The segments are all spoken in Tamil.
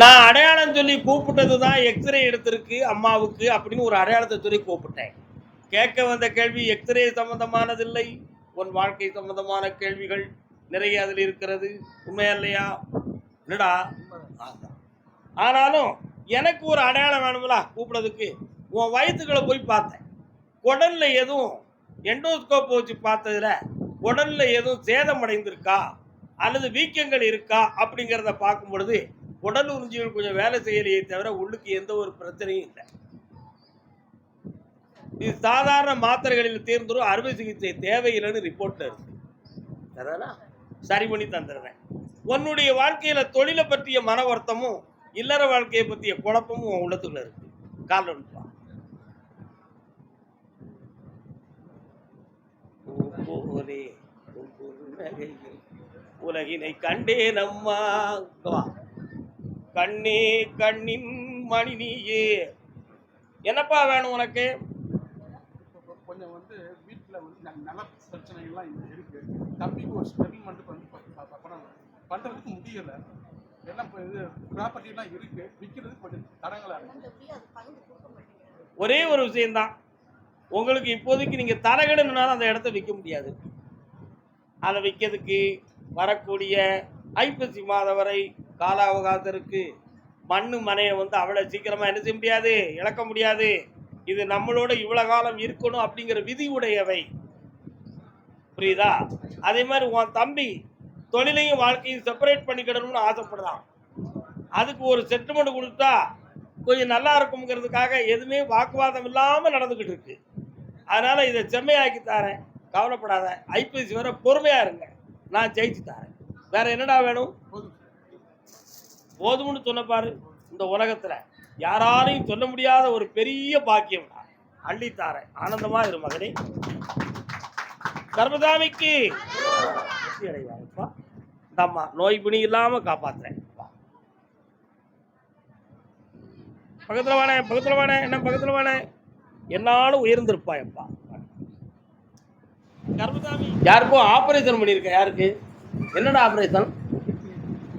நான் அடையாளம் சொல்லி கூப்பிட்டதுதான் எக்ஸ்ரே எடுத்திருக்கு அம்மாவுக்கு அப்படின்னு ஒரு அடையாளத்தை சொல்லி கூப்பிட்டேன். கேட்க வந்த கேள்வி எக்ஸ்ரே சம்பந்தமானதில்லை, உன் வாழ்க்கை சம்பந்தமான கேள்விகள் நிறைய அதில் இருக்கிறது. உண்மையா இல்லையா? என்னடா? ஆனாலும் எனக்கு ஒரு அடையாளம் வேணுங்களா கூப்பிடுறதுக்கு. உன் வயிற்றுக்களை போய் பார்த்தேன். குடல்ல எதுவும் எண்டோஸ்கோப் வச்சு பார்த்ததுல குடல்ல எதுவும் சேதம் அடைந்திருக்கா அல்லது வீக்கங்கள் இருக்கா அப்படிங்கிறத பார்க்கும் பொழுது உடல் உறிஞ்சிகள் கொஞ்சம் வேலை செய்யலையே தவிர உள்ளுக்கு எந்த ஒரு பிரச்சனையும் இல்லை. இது சாதாரண மாத்திரைகளில் தீர்ந்துரும், அறுவை சிகிச்சை தேவையில்லைன்னு ரிப்போர்ட்ல இருக்கு. அதெல்லாம் சரி பண்ணி தந்துடுறேன். உன்னுடைய வாழ்க்கையில தொழிலை பற்றிய மன வருத்தமும் இல்லற வாழ்க்கையை பற்றிய குழப்பமும் உன் உள்ளத்துக்குள்ள இருக்கு. கால் ஒன்றுப்பா. உலகினை கண்டேன் அம்மா, கண்ணே கண்ணின் மணி நீயே. என்னப்பா வேணும் உனக்கு? கொஞ்சம் வந்து வீட்டில் வந்து நல பிரச்சனைகள்லாம் இருக்கு. தம்பிக்கு ஒரு செட்டில்மெண்ட் வந்து பண்ணுறதுக்கு முடியலை. எல்லாம் இது ப்ராப்பர்ட்டிலாம் இருக்கு, விற்கிறதுக்கு கொஞ்சம் தடங்களாக இருக்கு. ஒரே ஒரு விஷயம்தான், உங்களுக்கு இப்போதைக்கு நீங்கள் தரகடுனாலும் அந்த இடத்த விற்க முடியாது. அதை விற்கிறதுக்கு வரக்கூடிய ஐப்பசி மாதம் வரை கால அவகாசம் இருக்கு. மண்ணு மனையை வந்து அவ்வளோ சீக்கிரமாக என்ன செய்ய முடியாது, இழக்க முடியாது. இது நம்மளோட இவ்வளோ காலம் இருக்கணும் அப்படிங்கிற விதி உடையவை. புரியுதா? அதே மாதிரி உன் தம்பி தொழிலையும் வாழ்க்கையும் செப்பரேட் பண்ணிக்கிடணும்னு ஆசைப்படுறான். அதுக்கு ஒரு செட்டில்மெண்ட் கொடுத்தா கொஞ்சம் நல்லா இருக்குங்கிறதுக்காக எதுவுமே வாக்குவாதம் இல்லாமல் நடந்துக்கிட்டு இருக்கு. அதனால இதை செம்மையாக்கி தாரேன், கவலைப்படாத. ஐபிஎஸ் வர பொறுமையா இருங்க, நான் ஜெயிச்சு தாரேன். வேற என்னடா வேணும்? போதும்னு சொன்ன பாரு. இந்த உலகத்துல யாராலையும் சொல்ல முடியாத ஒரு பெரிய பாக்கியம் அள்ளித்தாரேன். ஆனந்தமா இரு மகனே. கர்மசாமிக்கு அம்மா நோய் பிணி இல்லாம காப்பாத்துறேன். பக்கத்துல வானே, பக்கத்துல வானே, என்ன பக்கத்துல வானே, என்னாலும் உயர்ந்திருப்பாயப்பா. கர்மசாமி யாருக்கும் ஆபரேஷன் பண்ணியிருக்க. யாருக்கு? என்னடா ஆபரேஷன்?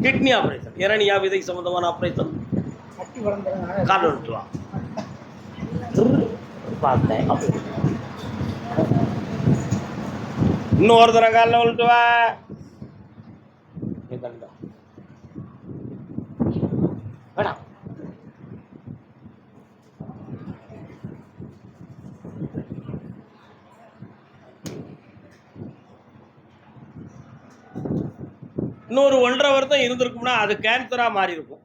கிட்னி ஆபரேஷன், இரணியா விதை சம்பந்தமான ஆபரேஷன். கால் விட்டு வா பார்த்தேன். இன்னொரு தர காலில் விட்டு வா. வேணாம், இன்னொரு 1.5 வருஷம் இருந்திருக்கும்னா அது கேன்சரா மாறி இருக்கும்.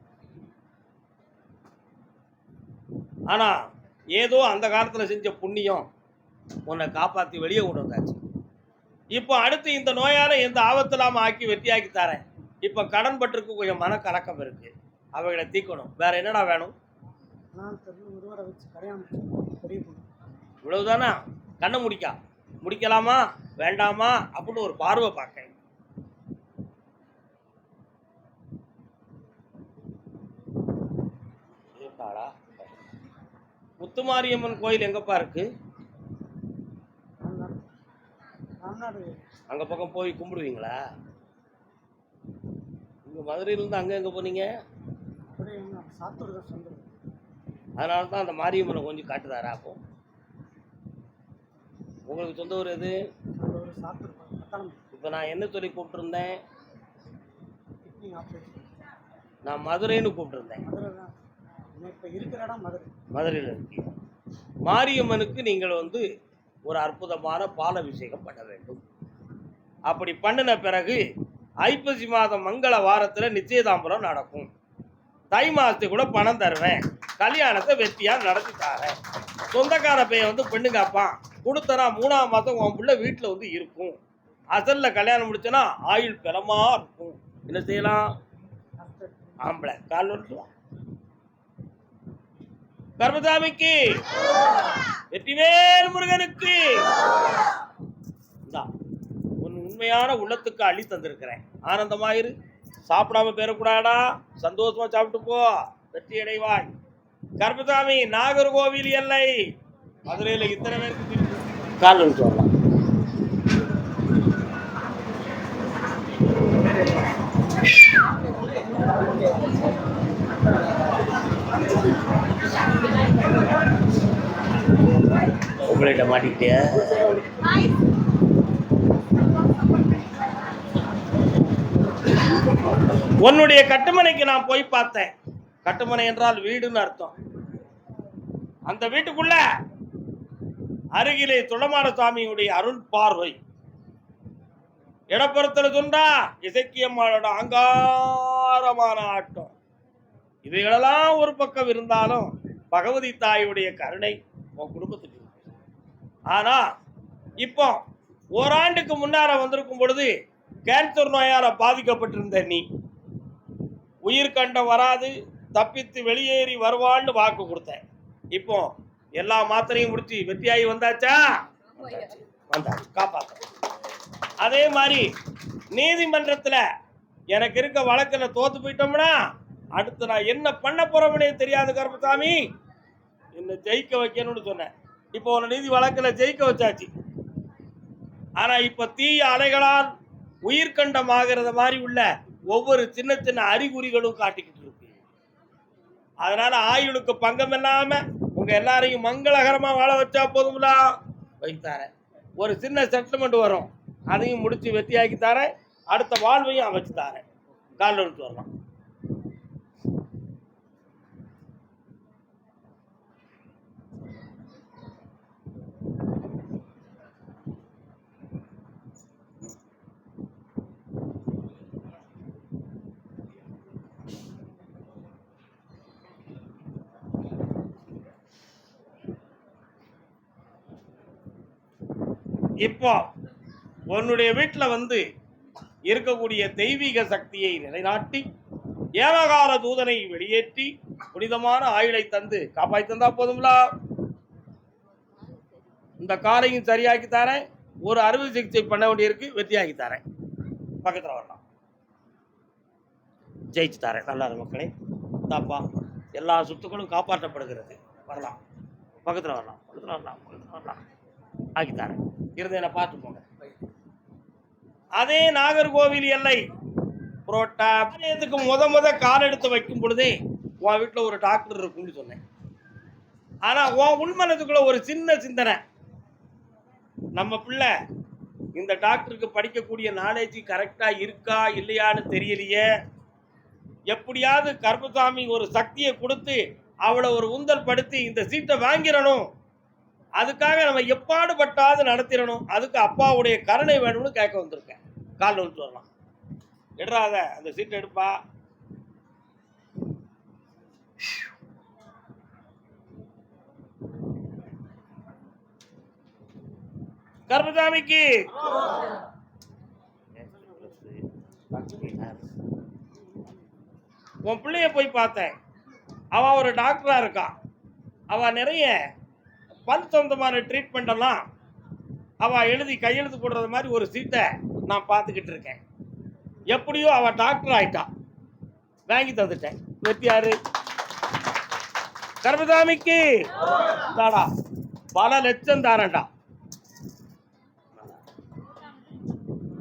ஆனா ஏதோ அந்த காலத்துல செஞ்ச புண்ணியம் உன்னை காப்பாத்தி வெளியே கொண்டு வந்தாச்சு. இப்போ அடுத்து இந்த நோயால எந்த ஆபத்து இல்லாம ஆக்கி வெற்றியாக்கி தரேன். இப்ப கடன் பட்டிருக்கு, கொஞ்சம் மன கலக்கம் இருக்கு, அவைகளை தீக்கணும். வேற என்னடா வேணும்? இவ்வளவுதானா? கண்ணை முடிக்கலாமா வேண்டாமா அப்படின்னு ஒரு பார்வை பார்க்க. முத்துமாரியம்மன் கோயில் எங்கப்பா இருக்கு? அங்க பக்கம் போய் கும்பிடுவீங்களா? இங்க மதுரையிலிருந்து அங்க எங்க போனீங்க? அதனால தான் அந்த மாரியம்மனை கொஞ்சம் காட்டுதாரா? அப்போ உங்களுக்கு சொந்த ஊர் எது? இப்போ நான் என்ன சொல்லி கூப்பிட்டுருந்தேன்? நான் மதுரைன்னு கூப்பிட்டுருந்தேன். மதுரையில் இருக்கு. மாரியம்மனுக்கு நீங்கள் வந்து ஒரு அற்புதமான பால் அபிஷேகம் பண்ண வேண்டும். அப்படி பண்ணின பிறகு ஐப்பசி மாதம் மங்கள வாரத்தில் நிச்சயதாம்பரம் நடக்கும். தை மாதத்துக்கு கூட பணம் தருவேன், கல்யாணத்தை வெற்றியா நடத்தி தாரேன். சொந்தக்கார பையன் வந்து பெண்ணு காப்பான், கொடுத்தனா 3ஆம் மாதம் உன் பிள்ளை வீட்டில் வந்து இருக்கும். அசல்ல கல்யாணம் முடிச்சனா ஆயுள் பெறமா இருக்கும். என்ன செய்யலாம்? ஆம்பளை கால் வந்துடுவான். கர்மசாமிக்கு, வெற்றிவேல் முருகனுக்கு உன் உண்மையான உள்ளத்துக்கு அள்ளி தந்திருக்கிறேன். ஆனந்தமாயிரு, சாப்பிடாம பேரக்கூடாடா, சந்தோஷமா சாப்பிட்டு போ, வெற்றி அடைவாய். கர்மசாமி நாகர்கோவில் எல்லை, மதுரையில் இத்தனை பேருக்கு கால் வந்துட்டு வரலாம். உங்கள்கிட்ட மாட்டிக்கிட்டியா? உன்னுடைய கட்டுமனைக்கு நான் போய் பார்த்தேன். கட்டுமனை என்றால் வீடுன்னு அர்த்தம். அந்த வீட்டுக்குள்ள அருகிலே துளமாட சுவாமியுடைய அருள் பார்வை. இடப்புறத்துல சொன்னா இசக்கியம்மாளோட அங்காரமான ஆட்டம். இவைகளெல்லாம் ஒரு பக்கம் இருந்தாலும் பகவதி தாயுடைய கருணை உன் குடும்பத்துக்கு இருக்கு. ஆனா இப்போ ஓராண்டுக்கு முன்னார வந்திருக்கும் பொழுது கேன்சர் நோயால பாதிக்கப்பட்டிருந்த நீ உயிர் கண்டம் வராது, தப்பித்து வெளியேறி வருவான்னு வாக்கு கொடுத்தேன். இப்போ எல்லா மாத்திரையும் முடிச்சு வெற்றியாகி வந்தாச்சா? வந்தாச்சு, காப்பாற்ற. அதே மாதிரி நீதிமன்றத்தில் எனக்கு இருக்க வழக்கில் தோத்து போயிட்டோம்னா அடுத்து நான் என்ன பண்ண போறோம்னே தெரியாது கருப்பசாமி. என்ன ஜெயிக்க வைக்கணும்னு சொன்னேன். இப்போ ஒரு நீதி வழக்கில் ஜெயிக்க வச்சாச்சு. ஆனா இப்ப தீய அலைகளால் உயிர்கண்டம் ஆகிறத மாதிரி உள்ள ஒவ்வொரு சின்ன சின்ன அறிகுறிகளும் காட்டிக்கிட்டு இருக்கு. அதனால ஆயுளுக்கு பங்கம் இல்லாம உங்க எல்லாரையும் மங்களகரமா வாழ வச்சா போதும்லா வைத்தார. ஒரு சின்ன செட்டில்மெண்ட் வரும், அதையும் முடிச்சு வெற்றியாக்கி தரேன். அடுத்த வாழ்வையும் அமைச்சு தரேன். காலில் வரலாம். இப்போ உன்னுடைய வீட்டில் வந்து இருக்கக்கூடிய தெய்வீக சக்தியை நிலைநாட்டி ஏவகால தூதனை வெளியேற்றி புனிதமான ஆயுளை தந்து காப்பாற்றி தந்தா போதும்லா. இந்த காலையும் சரியாக்கி தரேன். ஒரு அறுவை சிகிச்சை பண்ண வேண்டியிருக்கு, வெற்றியாக்கி தரேன். பக்கத்தில் வரலாம், ஜெயிச்சு தரேன். நல்லா மக்களே, தாப்பா எல்லா சொத்துக்களும் காப்பாற்றப்படுகிறது. வரலாம், பக்கத்தில் வரலாம், பக்கத்தில் வரலாம், பக்கத்தில் வரலாம். ஆக்கித்தாரேன். இருந்து என்னை பார்த்து போங்க. அதே நாகர்கோவில் எல்லை புரோட்டாத்துக்கு முத கால் எடுத்து வைக்கும் பொழுதே உன் வீட்டில் ஒரு டாக்டர் இருக்குன்னு சொன்னேன். ஆனா உன் உள்மனதுக்குள்ள ஒரு சின்ன சிந்தனை, நம்ம பிள்ளை இந்த டாக்டருக்கு படிக்கக்கூடிய நாலேஜ் கரெக்டா இருக்கா இல்லையான்னு தெரியலையே, எப்படியாவது கருப்பசாமி ஒரு சக்தியை கொடுத்து அவளை ஒரு உந்தல் படுத்தி இந்த சீட்டை வாங்கிடணும், அதுக்காக நம்ம எப்பாடுபட்டாவது நடத்திடணும், அதுக்கு அப்பாவுடைய கருணை வேணும்னு கேட்க வந்திருக்கேன். கால் வந்து வரலாம், எடுறாத அந்த சீட்டை எடுப்பா. கருப்பசாமிக்கு உன் பிள்ளைய போய் பார்த்தேன். அவன் ஒரு டாக்டரா இருக்கான். அவன் நிறைய பல் சொந்தமான ட்ரீட்மெண்ட் எல்லாம் அவள் எழுதி கையெழுத்து போடுறது மாதிரி ஒரு சீட்டை நான் பார்த்துக்கிட்டு இருக்கேன். எப்படியோ அவள் டாக்டர் ஆயிட்டான், வாங்கி தந்துட்டேன். வெற்றியாரு கருப்பசாமிக்கு தாடா பல லட்சம் தாரண்டா.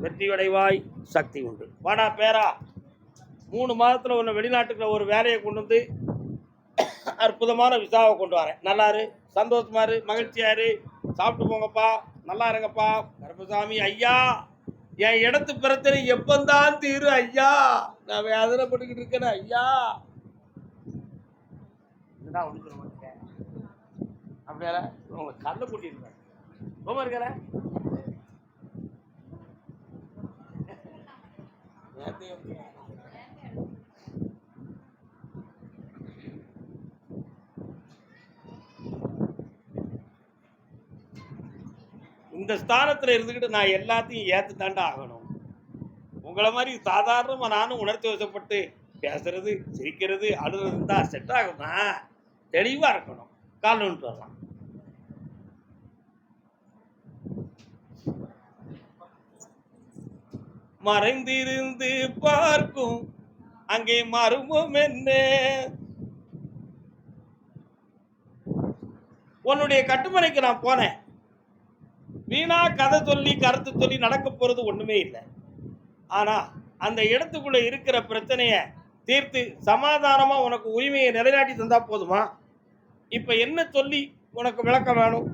வெற்றி அடைவாய், சக்தி உண்டு. வாடா பேரா, 3 மாதத்தில் ஒன்று வெளிநாட்டுக்குள்ள ஒரு வேலையை கொண்டு வந்து அற்புதமான விசாவை கொண்டு வரேன். நல்லாரு, சந்தோஷமாரு, மகிழ்ச்சியாரு, சாப்பிட்டு போங்கப்பா, நல்லா இருங்கப்பா. கருப்பசாமி ஐயா, என் இடத்து பிரச்சனை எப்பந்தான் தீரு ஐயா, நான் வேதனைப்பட்டுக்கிட்டு இருக்கேன் ஐயா. என்னடா ஒன்று மாட்டேன் அப்படியா? உங்களை கல்ல கூட்டியிருக்கேன் ரொம்ப இருக்கிற இந்த ஸ்தானத்தில் இருந்துக்கிட்டு நான் எல்லாத்தையும் ஏற்று தாண்டா ஆகணும். உங்களை மாதிரி சாதாரணமாக நானும் உணர்ச்சி வசப்பட்டு பேசுறது, சிரிக்கிறது, அழுறது தான் செட் ஆகுமா? தெளிவாக இருக்கணும். கால் ஒன்று வரலாம். மறைந்திருந்து பார்க்கும் அங்கே மருமம் என்ன? உன்னுடைய கட்டுமனைக்கு நான் போனேன். வீணா கதை சொல்லி கருத்து சொல்லி நடக்க போறது ஒண்ணுமே இல்லை. ஆனா அந்த இடத்துக்குள்ள இருக்கிற பிரச்சனைய தீர்த்து சமாதானமா உனக்கு உரிமையை நிலைநாட்டி தந்தா போதுமா? இப்ப என்ன சொல்லி உனக்கு விளக்கம் வேணும்?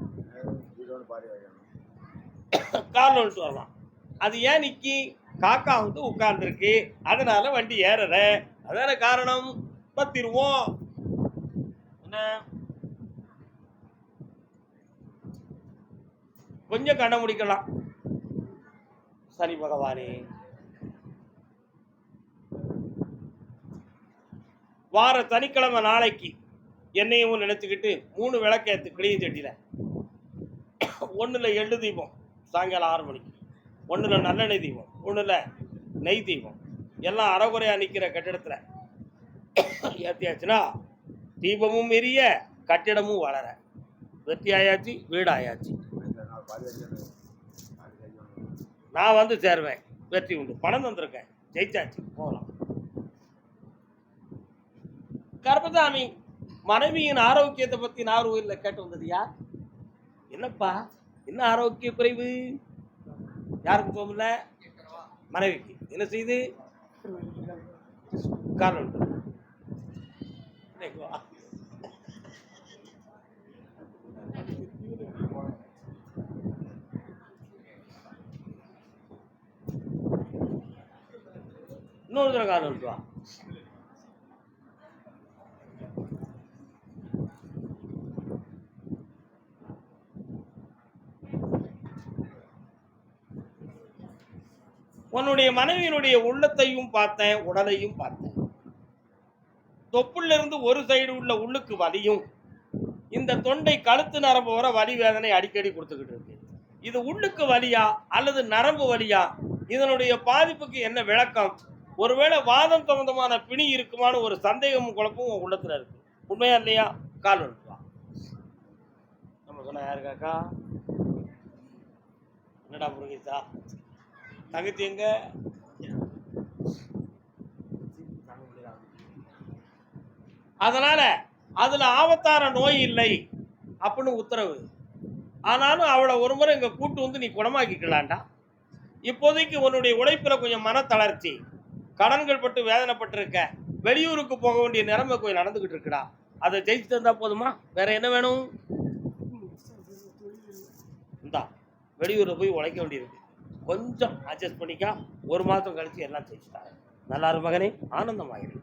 கால் வந்துட்டு வரலாம். அது ஏன் நிக்கி? காக்கா வந்து உட்கார்ந்துருக்கு, அதனால வண்டி ஏறல. அதான காரணம். பத்திருவோம். என்ன கொஞ்சம் கண்ண முடிக்கலாம். சனி பகவானே, வார சனிக்கிழமை நாளைக்கு என்னையும் நினைச்சுக்கிட்டு 3 விளக்கேத்து கிளிய செட்டியில. 1ல எள்ளு தீபம் சாயங்காலம் 6 மணிக்கு, 1ல நல்லெண்ணெய் தீபம், 1ல நெய் தீபம், எல்லாம் அறகுறையா நிக்கிற கட்டிடத்துல ஏத்தியாச்சுன்னா தீபமும் எரிய கட்டிடமும் வளர வெற்றி ஆயாச்சு, வீடு ஆயாச்சு. நான் வந்து சேருவேன், வெற்றி உண்டு, பணம் தந்திருக்கேன், ஜெயிச்சாச்சு, போகலாம். கருப்பசாமி மனைவியின் ஆரோக்கியத்தை பத்தி நாகர்கோயில்ல கேட்டு வந்தது யார்? என்னப்பா என்ன ஆரோக்கிய குறைவு? யாருக்கு தோணல? மனைவிக்கு. என்ன செய்து? காரணம் இன்னொரு தடவை காரணம் இருக்குவா. உன்னுடைய மனைவியினுடைய உள்ளத்தையும் பார்த்தேன், உடலையும் பார்த்தேன். தொப்புள்ள இருந்து ஒரு சைடு உள்ள உள்ளுக்கு வலியும், இந்த தொண்டை கழுத்து நரம்பு வர வலி வேதனை அடிக்கடி கொடுத்துக்கிட்டு இருக்கு. இது உள்ளுக்கு வலியா அல்லது நரம்பு வலியா? இதனுடைய பாதிப்புக்கு என்ன விளக்கம்? ஒருவேளை வாதம் சம்பந்தமான பிணி இருக்குமான்னு ஒரு சந்தேகமும் குழப்பமும் உன் உள்ளத்துல இருக்கு. உண்மையா இல்லையா? கால் வந்துக்கலாம். நம்ம சொன்ன யாருக்காக்கா? என்னடா முருகேசா, தங்கச்சி எங்க? அதனால அதுல ஆபத்தான நோய் இல்லை அப்படின்னு உத்தரவு. ஆனாலும் அவளை ஒரு முறை இங்க கூட்டு வந்து நீ குணமாக்கிக்கலாண்டா. இப்போதைக்கு உன்னுடைய உழைப்புல கொஞ்சம் மன தளர்ச்சி, கடன்கள் பட்டு வேதனைப்பட்டிருக்க, வெளியூருக்கு போக வேண்டிய நிலைமை கொஞ்சம் நடந்துகிட்டு இருக்குடா. அதை ஜெயிச்சு தந்தா போதுமா? வேற என்ன வேணும்? இந்தா வெளியூர்ல போய் உழைக்க வேண்டியிருக்கு, கொஞ்சம் அட்ஜஸ்ட் பண்ணிக்கா. 1 மாதம் கழிச்சு எல்லாம் ஜெயிச்சுட்டாங்க. நல்லா இரு மகனே, ஆனந்தமாயிரு.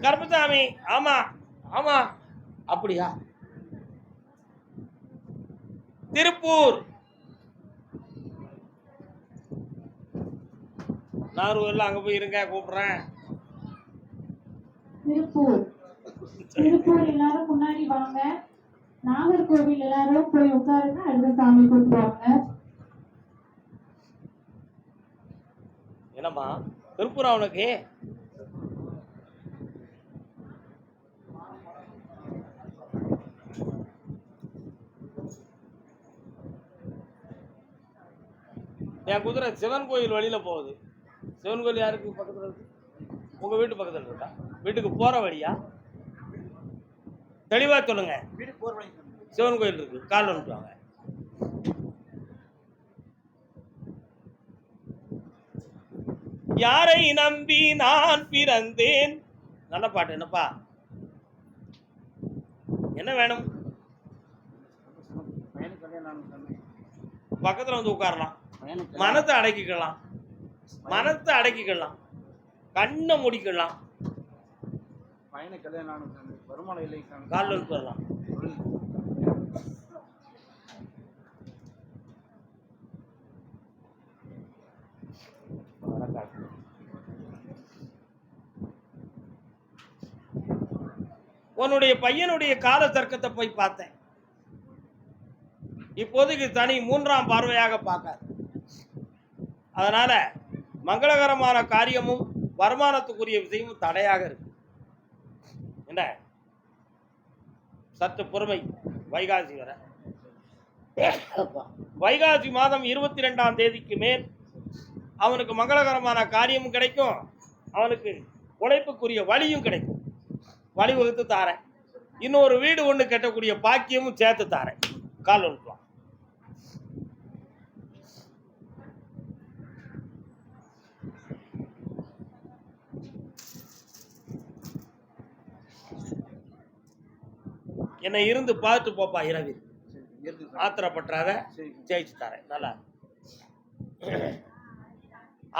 கருப்பசாமி, ஆமா ஆமா, அப்படியா? திருப்பூர் நாகர்கோவில் அங்க போய் இருங்க, கூப்பிடுறேன். திருப்பூர் திருப்பூர் எல்லாரும் முன்னாடி வாங்க. நாகர்கோவில் எல்லாரும் போய் உட்காருங்க. அடுத்த சாமி கூப்பிடுவாங்க. என்னம்மா திருப்பூர் அவனுக்கு? என் குதிரை சிவன் கோயில் வழியில போகுது. சிவன் கோயில் யாருக்கு பக்கத்துல இருக்கு? உங்க வீட்டு பக்கத்துல இருக்கா? வீட்டுக்கு போற வழியா? தெளிவா சொல்லுங்க. சிவன் கோயில் இருக்கு, கால் வந்துட்டாங்க. யாரை நம்பி நான் பிறந்தேன். நல்ல பாட்டு. என்னப்பா என்ன வேணும்? பக்கத்துல வந்து உட்காரலாம், மனத்தை அடக்கிக்கலாம், மனத்தை அடக்கிக்கலாம், கண்ணை முடிக்கலாம், கால் வந்து வரலாம். உன்னுடைய பையனுடைய கால தர்க்கத்தை போய் பார்த்தேன். இப்போதைக்கு தனி 3ஆம் பார்வையாக பார்க்காது. அதனால மங்களகரமான காரியமும் வருமானத்துக்குரிய விஷயமும் தடையாக இருக்கு. என்ன சற்று பொறுமை. வைகாசி வர, வைகாசி மாதம் 22ஆம் தேதிக்கு மேல் அவனுக்கு மங்களகரமான காரியமும் கிடைக்கும், அவனுக்கு உழைப்புக்குரிய வழியும் கிடைக்கும். வழி வகுத்து தாரேன். இன்னொரு வீடு ஒன்று கட்டக்கூடிய பாக்கியமும் சேர்த்து தாரேன். கால் வந்துக்கலாம். என்னை இருந்து பார்த்துட்டு போப்பா இரவில், சரி இருக்கு சார். ஆத்திரப்பற்றாத, சரி ஜெயிச்சு தரேன். நல்லா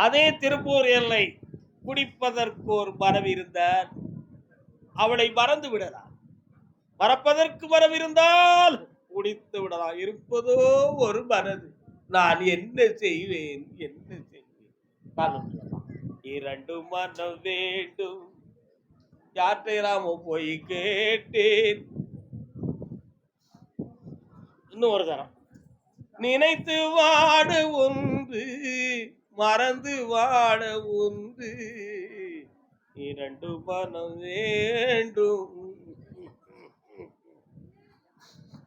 அதே திருப்பூர் எல்லை குடிப்பதற்கு ஒரு மரம் இருந்தால் அவளை மறந்து விடலாம், மறப்பதற்கு மரம் இருந்தால் குடித்து விடலாம். இருப்பதோ ஒரு மனது, நான் என்ன செய்வேன் என்ன செய்வேன். காலம் இரண்டு மனம் வேண்டும், யாற்றையெல்லாமோ போய் கேட்டேன். இன்னும் ஒரு தரம். நினைத்து வாட ஒன்று, மறந்து வாட ஒன்று, இரண்டு மனம் வேண்டும்.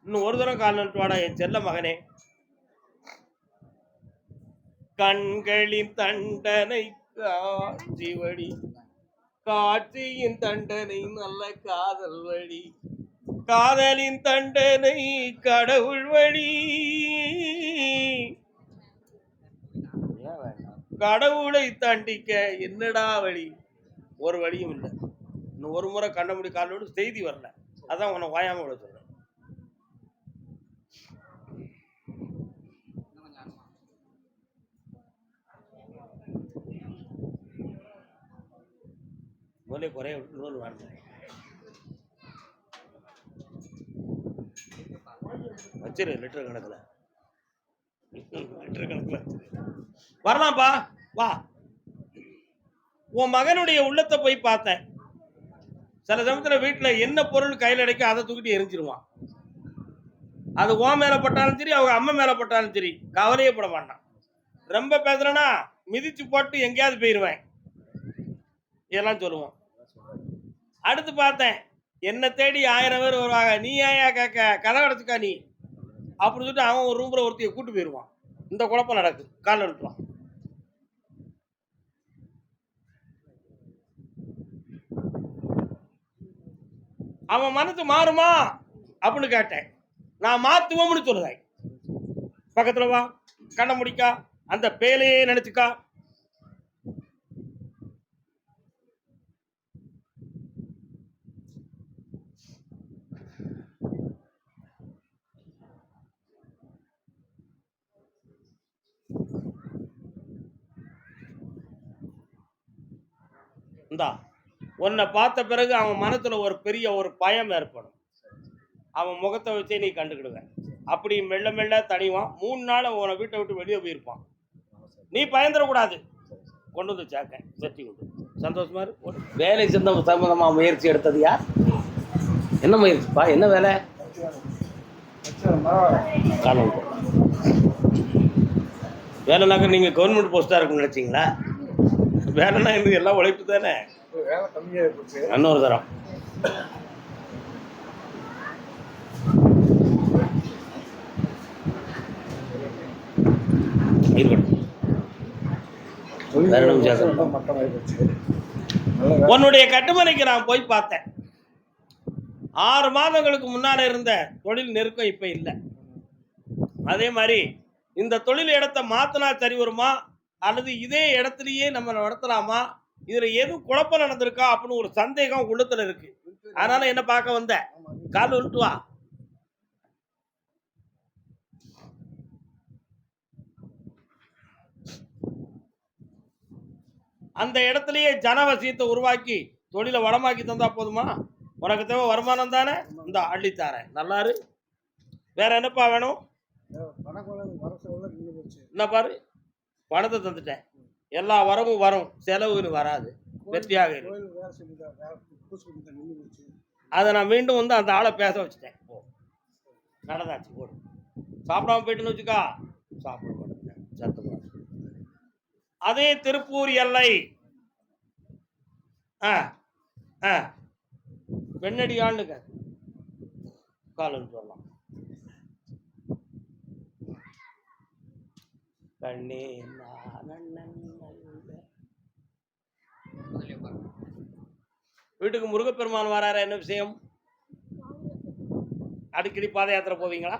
இன்னும் ஒரு தரம் கால் நட்டு வாடா என் செல்ல மகனே. கண்களின் தண்டனை காட்சி வழி, காட்சியின் தண்டனை நல்ல காதல் வழி, காதலின் தண்டனை கடவுள் வழி. கடவுளை தண்டிக்க என்னடா வழி? ஒரு வழியும் இல்லை. இன்னும் ஒரு முறை கண்ண முடி காலோடு செய்தி வரல, அதான் உன்னை வாயாம விட சொல்றேன். முதலே குறைய விட்டு வாழ்ந்த வச்சிரு லிட்டர் கணக்குல, லிட்டர் கணக்குல வரலாம்ப்பா வா. உன் மகனுடைய உள்ளத்தை போய் பார்த்தேன். சில சமயத்துல வீட்டுல என்ன பொருள் கையில அடைக்க அதை தூக்கிட்டு எரிஞ்சிருவான். அது உன் மேல பட்டாலும் சரி, அவங்க அம்மா மேல பட்டாலும் சரி, கவலையே பட மாட்டான். ரொம்ப பேசுறேன்னா மிதிச்சு போட்டு எங்கேயாவது போயிருவேன், இதெல்லாம் சொல்லுவோம். அடுத்து பார்த்தேன், என்ன தேடி 1000 பேர் வருவாங்க, நீ ஏயா கேட்க, கதை அடைச்சுக்கா நீ அப்படின்னு சொல்லிட்டு அவன் ஒரு ரூம்ல ஒருத்தைய கூட்டு போயிடுவான். இந்த குழப்பம் நடக்கு, காலில் விட்டுருவான். அவன் மனசு மாறுமா அப்படின்னு கேட்டேன். நான் மாத்துவோம்னு சொல்லுறேன். பக்கத்துல வா, கண்ண முடிக்கா, அந்த பேலையே நினைச்சுக்கா. இந்தா உன்னை பார்த்த பிறகு அவன் மனசுல ஒரு பெரிய ஒரு பயம் ஏற்படும். அவன் முகத்தை வச்சே நீ கண்டுக்கிடுவேன். அப்படி மெல்ல மெல்ல தனிவான். 3 நாள் உன்னை வீட்டை விட்டு வெளியே போயிருப்பான். நீ பயந்துடக்கூடாது. கொண்டு வந்து சேர்க்க வெற்றி கொண்டு சந்தோஷமா இருக்கு. வேலை சம்பந்தமா முயற்சி எடுத்தது யார்? என்ன முயற்சிப்பா? என்ன வேலை? காலம் வேலைனாக்க நீங்க கவர்மெண்ட் போஸ்டா இருக்குன்னு நினைச்சீங்களா? வேலைனா இது எல்லாம் உழைப்பு தானே. இன்னொரு தரம் உன்னுடைய கட்டுமனைக்கு நான் போய் பார்த்தேன். 6 மாதங்களுக்கு முன்னால இருந்த தொழில் நெருக்கம் இப்ப இல்லை. அதே மாதிரி இந்த தொழில் இடத்தை மாத்தினா சரி வருமா, அல்லது இதே இடத்துலயே நம்ம நடத்தலாமா, இதுல எதுவும் குழப்பம் நடந்திருக்கா அப்படின்னு ஒரு சந்தேகம் உள்ளத்துல இருக்கு. அதனால என்ன பார்க்க வந்த, கால் விட்டு வா. அந்த இடத்துலயே ஜனவசியத்தை உருவாக்கி தொழிலை வளமாக்கி தந்தா போதுமா? உனக்கு தேவை வருமானம் தானே, இந்த அள்ளித்தாரேன். நல்லாரு. வேற என்னப்பா வேணும்? என்ன பாரு, பணத்தை தந்துட்டேன், எல்லா வரவும் வரும், செலவுன்னு வராது, வெற்றியாக இருக்கு. அதை நான் மீண்டும் வந்து அந்த ஆளை பேச வச்சுட்டேன். நடந்தாச்சு, போடு. சாப்பிடாம போயிட்டுன்னு வச்சுக்கா, சாப்பிட மாட்டேன் சத்தமா. அதே திருப்பூர் எல்லை வெண்ணடியான்னு காலம் சொல்லலாம். கண்ணே வீட்டுக்கு முருகப்பெருமான் வராரு. என்ன விஷயம்? அடிக்கடி பாத யாத்திரை போவீங்களா?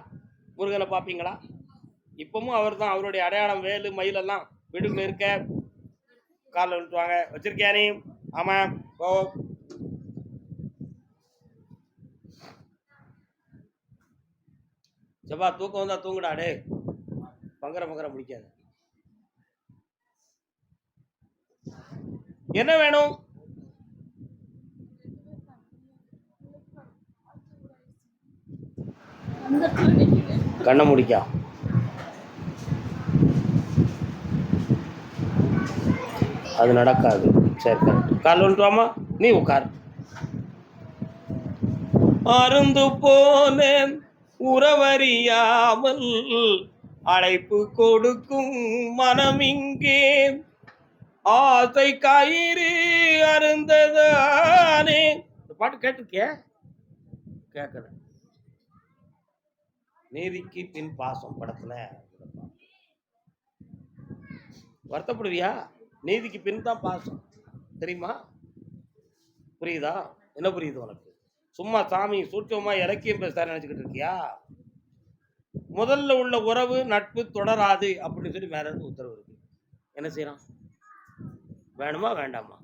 முருகனை பார்ப்பீங்களா? இப்பவும் அவர் தான், அவருடைய அடையாளம் வேலு மயிலெல்லாம் வீட்டுக்குள்ள இருக்க. காலில் விட்டுவாங்க. வச்சிருக்கியா நீ? ஆமா, போ. செப்பா தூக்கம் வந்தா தூங்குடா டே, பங்கர முடிக்காது. என்ன வேணும்? கண்ணை முடிக்கா. அது நடக்காது. சரி கரெக்ட். கால் வந்துட்டுவாமா, நீ உட்கார். அருந்து போனேன் உறவறியாமல் அழைப்பு கொடுக்கும் மனமிங்கே ஆசை கயிறு அருந்ததானே. இந்த பாட்டு கேட்டிருக்கிய? கேட்கல. நீதிக்கு பின் பாசம் படத்துல வருத்தப்படுவியா? நீதிக்கு பின் தான் பாசம், தெரியுமா? புரியுதா? என்ன புரியுது உனக்கு? சும்மா சாமி சூட்சமா இலக்கியம் பேசுறாரு நினைச்சுக்கிட்டு இருக்கியா? முதல்ல உள்ள உறவு நட்பு தொடராது அப்படின்னு சொல்லி மேல இருந்து உத்தரவு இருக்கு. என்ன செய்யறான்? வேணுமா வேண்டாமா?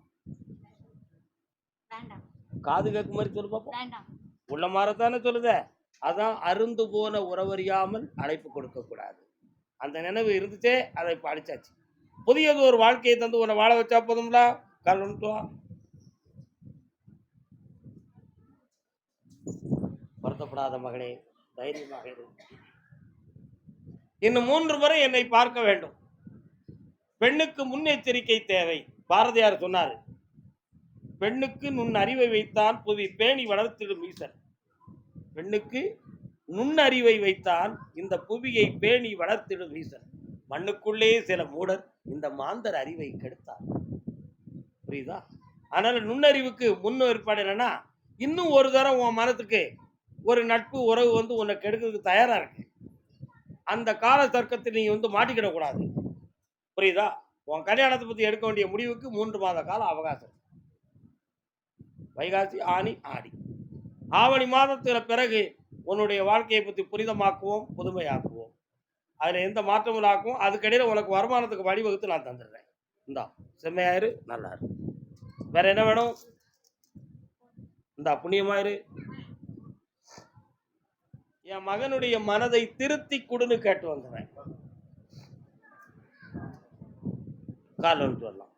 காது கேட்கும் மாதிரி சொல்லு பாப்போம். உள்ள மாறத்தானே சொல்லுத. அதான் அருந்து போன உறவறியாமல் அழைப்பு கொடுக்க கூடாது. அந்த நினைவு இருந்துச்சே, அதை இப்ப அடிச்சாச்சு. புதியது ஒரு வாழ்க்கையை தந்து உன்னை வாழ வச்சா போதும்ல. கால் வந்துட்டு வா. வருத்தப்படாத மகளே, தைரியமாக இரு. இன்னும் 3 முறை என்னை பார்க்க வேண்டும். பெண்ணுக்கு முன்னெச்சரிக்கை தேவை. பாரதியார் சொன்னார், பெண்ணுக்கு நுண் அறிவை வைத்தான் புவி பேணி வளர்த்திடும் ஈசன். பெண்ணுக்கு நுண்ணறிவை வைத்தான் இந்த புவியை பேணி வளர்த்திடும் ஈசன். மண்ணுக்குள்ளே சில மூடர் இந்த மாந்தர் அறிவை கெடுத்தார். புரியுதா? அதனால நுண்ணறிவுக்கு முன் ஏற்பாடு என்னன்னா, இன்னும் ஒரு தரம் உன் மனத்துக்கு ஒரு நட்பு உறவு வந்து உன்னை கெடுக்கிறதுக்கு தயாரா இருக்கு. அந்த கால தர்க்கத்தில் நீ வந்து மாட்டிக்கிடக்கூடாது. புரியுதா? உன் கல்யாணத்தை பத்தி எடுக்க வேண்டிய முடிவுக்கு 3 மாத கால அவகாசம். வைகாசி, ஆனி, ஆடி, ஆவணி மாதத்துல பிறகு உன்னுடைய வாழ்க்கையை பத்தி புனிதமாக்குவோம், புதுமையாக்குவோம். அதுல எந்த மாற்றமும் ஆக்கும். அதுக்கடையில உனக்கு வருமானத்துக்கு வழிவகுத்து நான் தந்துடுறேன். இந்தா செம்மையாயிரு, நல்லா இரு. வேற என்ன வேணும்? இந்தா புண்ணியமாயிரு. என் மகனுடைய மனதை திருத்தி கொடுன்னு கேட்டு வந்துடுறேன். கால் வந்துட்டு வரலாம்.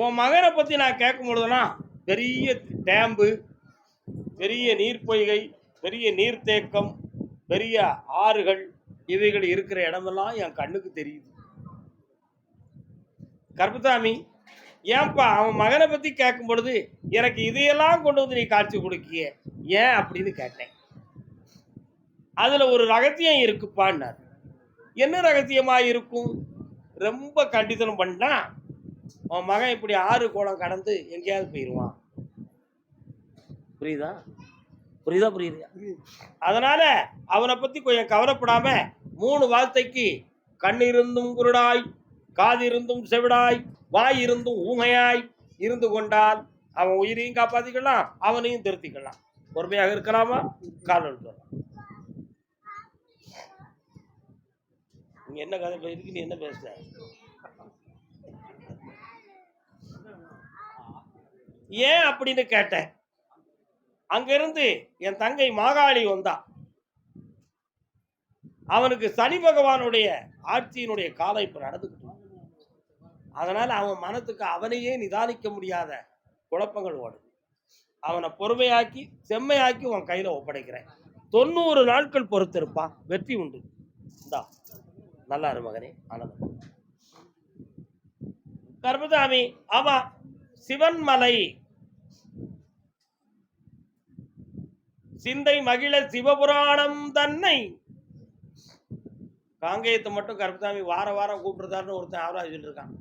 உன் மகனை பத்தி நான் கேட்கும் பொழுதுனா, பெரிய டேம்பு, பெரிய நீர்ப்பொய்கை, பெரிய நீர்த்தேக்கம், பெரிய ஆறுகள், இவைகள் இருக்கிற இடமெல்லாம் என் கண்ணுக்கு தெரியுது. கருப்புசாமி, ஏன்பா அவன் மகனை பத்தி கேட்கும் பொழுது எனக்கு இதையெல்லாம் கொண்டு வந்து நீ காட்சி கொடுக்கிய, ஏன் அப்படின்னு கேட்டேன். அதுல ஒரு ரகசியம் இருக்குப்பான்னார். என்ன ரகசியமா இருக்கும்? ரொம்ப கண்டிதனம் பண்ணா அவன் மகன் இப்படி 6 கோலம் கடந்து எங்கேயாவது போயிடுவான். புரியுதா? புரியுதா? புரியுதா? அதனால அவனை பத்தி கொஞ்சம் கவலைப்படாம 3 வார்த்தைக்கு கண் இருந்தும் குருடாய், காது இருந்தும் செவிடாய், வாய் இருந்தும் ஊமையாய் இருந்து கொண்டால் அவன் உயிரையும் காப்பாத்திக்கலாம், அவனையும் திருத்திக்கலாம். பொறுமையாக இருக்கலாமா? கால் எடுத்து நீங்க என்ன கதை பேசிருக்கு, நீ என்ன பேசுற? ஏன் அப்படின்னு கேட்டேன். அங்கிருந்து என் தங்கை மாகாளி வந்தா. அவனுக்கு சனி பகவானுடைய ஆட்சியினுடைய காலம் இப்ப நடந்துக்கிட்டு. அதனால அவன் மனத்துக்கு அவனையே நிதானிக்க முடியாத குழப்பங்கள் ஓடுது. அவனை பொறுமையாக்கி செம்மையாக்கி உன் கையில ஒப்படைக்கிறேன். 90 நாட்கள் பொறுத்திருப்பா, வெற்றி உண்டு. இந்தா நல்லா இரு மகனே, ஆனந்தம். கர்மசாமி, ஆமா, சிவன்மலை சிந்தை மகிழ சிவபுராணம் தன்னை. காங்கேயத்தை மட்டும் கருப்பசாமி வாரம் கூப்பிட்டுருந்தாருன்னு ஒருத்தன் ஆவரா சொல்லிட்டு இருக்கான்.